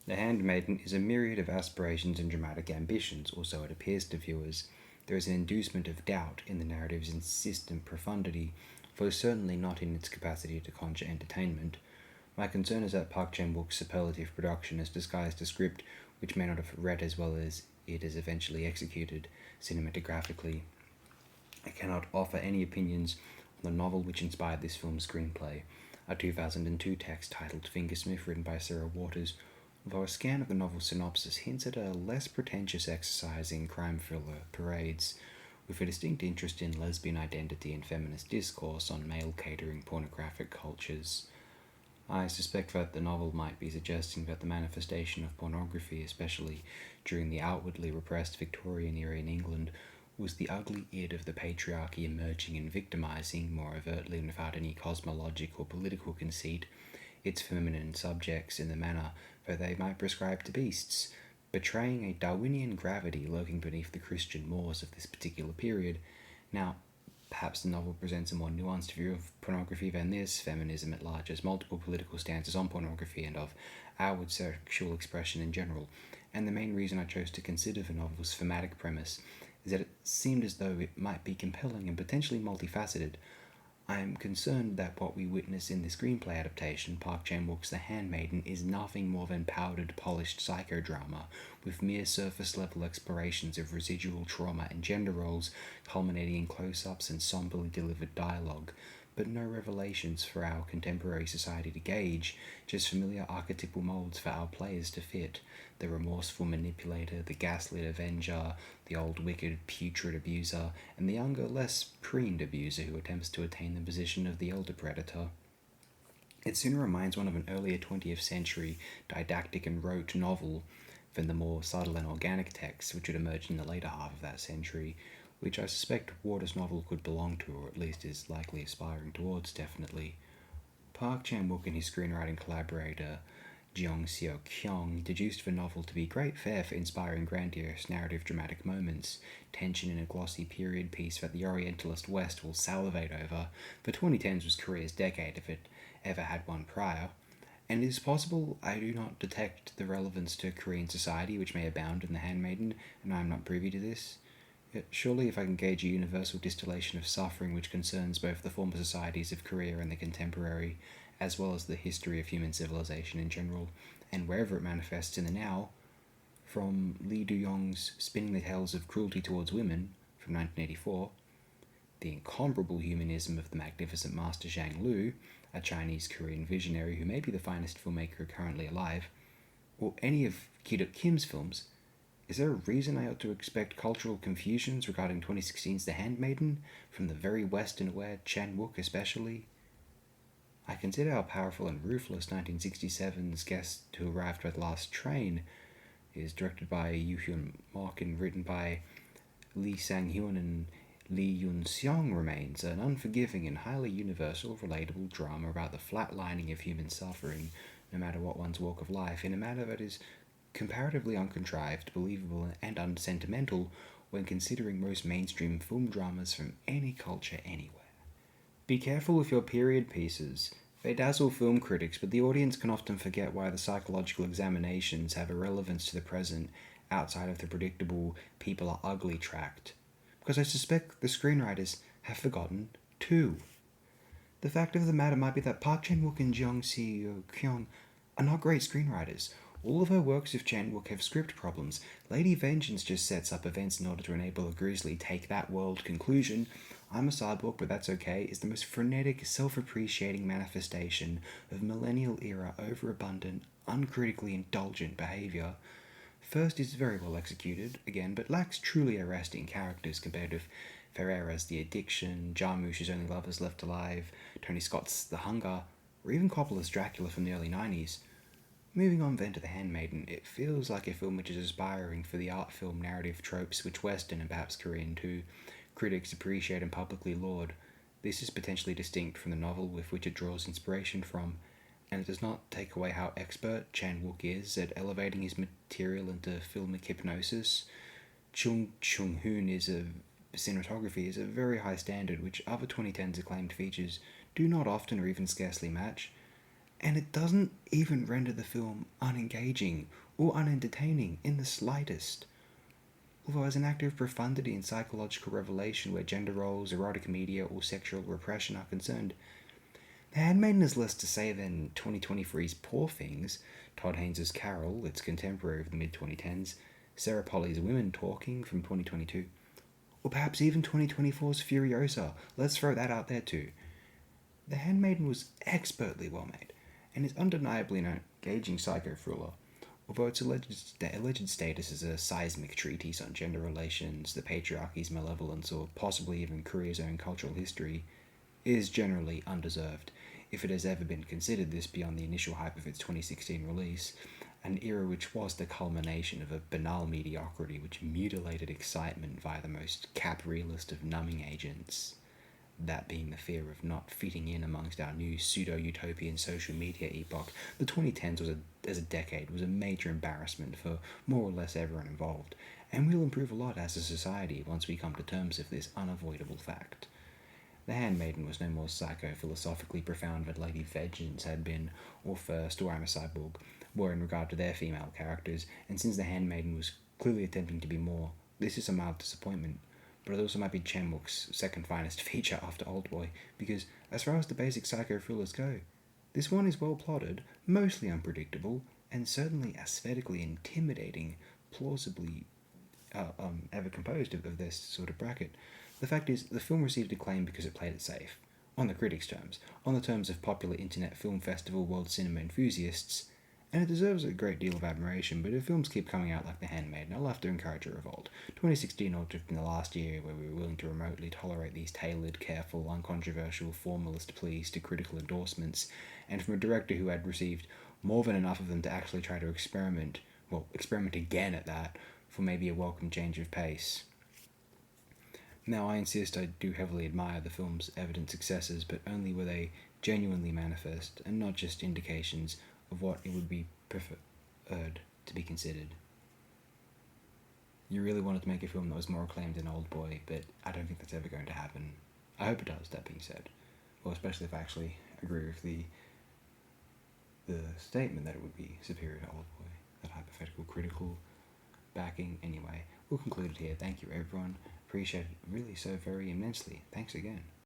The Handmaiden is a myriad of aspirations and dramatic ambitions, or so it appears to viewers. There is an inducement of doubt in the narrative's insistent profundity, though certainly not in its capacity to conjure entertainment. My concern is that Park Chan-wook's superlative production has disguised a script which may not have read as well as it is eventually executed cinematographically. I cannot offer any opinions on the novel which inspired this film's screenplay, a 2002 text titled Fingersmith written by Sarah Waters, although a scan of the novel's synopsis hints at a less pretentious exercise in crime thriller parades, with a distinct interest in lesbian identity and feminist discourse on male catering pornographic cultures. I suspect that the novel might be suggesting that the manifestation of pornography, especially during the outwardly repressed Victorian era in England, was the ugly id of the patriarchy emerging and victimizing, more overtly and without any cosmologic or political conceit, its feminine subjects in the manner that they might prescribe to beasts, betraying a Darwinian gravity lurking beneath the Christian mores of this particular period. Now, perhaps the novel presents a more nuanced view of pornography than this. Feminism at large has multiple political stances on pornography and of outward sexual expression in general, and the main reason I chose to consider the novel's thematic premise is that it seemed as though it might be compelling and potentially multifaceted. I am concerned that what we witness in the screenplay adaptation, Park Chan-wook's The Handmaiden, is nothing more than powdered, polished psychodrama, with mere surface-level explorations of residual trauma and gender roles, culminating in close-ups and somberly delivered dialogue, but no revelations for our contemporary society to gauge, just familiar archetypal molds for our players to fit. The remorseful manipulator, the gaslit avenger, the old wicked putrid abuser, and the younger, less preened abuser who attempts to attain the position of the elder predator. It sooner reminds one of an earlier 20th century didactic and rote novel than the more subtle and organic texts which would emerge in the later half of that century, which I suspect Waters' novel could belong to, or at least is likely aspiring towards, definitely. Park Chan-wook and his screenwriting collaborator, Jeong Seo-kyung, deduced the novel to be great fare for inspiring grandiose narrative dramatic moments, tension in a glossy period piece that the Orientalist West will salivate over. The 2010s was Korea's decade if it ever had one prior, and it is possible I do not detect the relevance to Korean society which may abound in The Handmaiden, and I am not privy to this. Yet surely if I can gauge a universal distillation of suffering which concerns both the former societies of Korea and the contemporary, as well as the history of human civilization in general, and wherever it manifests in the now, from Lee Do-young's Spinning the Tales of Cruelty Towards Women from 1984, the incomparable humanism of the magnificent master Zhang Lu, a Chinese-Korean visionary who may be the finest filmmaker currently alive, or any of Ki-duk Kim's films, is there a reason I ought to expect cultural confusions regarding 2016's The Handmaiden from the very Western-aware Chan-wook especially? I consider how powerful and ruthless 1967's Guest Who Arrived by the Last Train is, directed by Yoo Hyun-mok and written by Lee Sang-hyun and Lee Yun-seong, remains an unforgiving and highly universal, relatable drama about the flatlining of human suffering, no matter what one's walk of life, in a manner that is comparatively uncontrived, believable, and unsentimental when considering most mainstream film dramas from any culture anywhere. Be careful with your period pieces. They dazzle film critics, but the audience can often forget why the psychological examinations have a relevance to the present outside of the predictable people are ugly tract. Because I suspect the screenwriters have forgotten too. The fact of the matter might be that Park Chan-wook and Jeong Seo-kyung are not great screenwriters. All of her works of Chan-wook have script problems. Lady Vengeance just sets up events in order to enable a grisly take-that-world conclusion. I'm a Cyborg, but that's okay, is the most frenetic, self-appreciating manifestation of millennial-era overabundant, uncritically indulgent behaviour. First is very well executed, again, but lacks truly arresting characters compared with Ferreira's The Addiction, Jarmusch's Only Lovers Left Alive, Tony Scott's The Hunger, or even Coppola's Dracula from the early 90s. Moving on then to The Handmaiden, it feels like a film which is aspiring for the art film narrative tropes which Western and perhaps Korean too critics appreciate and publicly laud. This is potentially distinct from the novel with which it draws inspiration from, and it does not take away how expert Chan-wook is at elevating his material into filmic hypnosis. Chung Chung-hoon cinematography is a very high standard which other 2010s acclaimed features do not often or even scarcely match. And it doesn't even render the film unengaging or unentertaining in the slightest. Although as an act of profundity and psychological revelation where gender roles, erotic media, or sexual repression are concerned, The Handmaiden has less to say than 2023's Poor Things, Todd Haynes' Carol, its contemporary of the mid-2010s, Sarah Polley's Women Talking from 2022, or perhaps even 2024's Furiosa. Let's throw that out there too. The Handmaiden was expertly well made, and is undeniably an engaging psycho thriller, although its alleged status as a seismic treatise on gender relations, the patriarchy's malevolence, or possibly even Korea's own cultural history, is generally undeserved, if it has ever been considered this beyond the initial hype of its 2016 release, an era which was the culmination of a banal mediocrity which mutilated excitement via the most cap-realist of numbing agents, that being the fear of not fitting in amongst our new pseudo-utopian social media epoch. The 2010s as a decade was a major embarrassment for more or less everyone involved, and we'll improve a lot as a society once we come to terms with this unavoidable fact. The Handmaiden was no more psycho-philosophically profound than Lady Vengeance had been, or First, or I'm a Cyborg, were in regard to their female characters, and since The Handmaiden was clearly attempting to be more, this is a mild disappointment. But it also might be Chan-wook's second finest feature after Oldboy, because as far as the basic psycho thrillers go, this one is well plotted, mostly unpredictable, and certainly aesthetically intimidating, plausibly ever composed of this sort of bracket. The fact is, the film received acclaim because it played it safe. On the critics' terms, on the terms of popular internet film festival world cinema enthusiasts, and it deserves a great deal of admiration, but if films keep coming out like The Handmaiden, I'll have to encourage a revolt. 2016 ought to have been the last year where we were willing to remotely tolerate these tailored, careful, uncontroversial, formalist pleas to critical endorsements, and from a director who had received more than enough of them to actually try to experiment again at that, for maybe a welcome change of pace. Now, I insist I do heavily admire the film's evident successes, but only where they genuinely manifest, and not just indications of what it would be preferred to be considered. You really wanted to make a film that was more acclaimed than Oldboy, but I don't think that's ever going to happen. I hope it does, that being said. Well, especially if I actually agree with the statement that it would be superior to Oldboy. That hypothetical critical backing. Anyway, we'll conclude it here. Thank you, everyone. Appreciate it really so very immensely. Thanks again.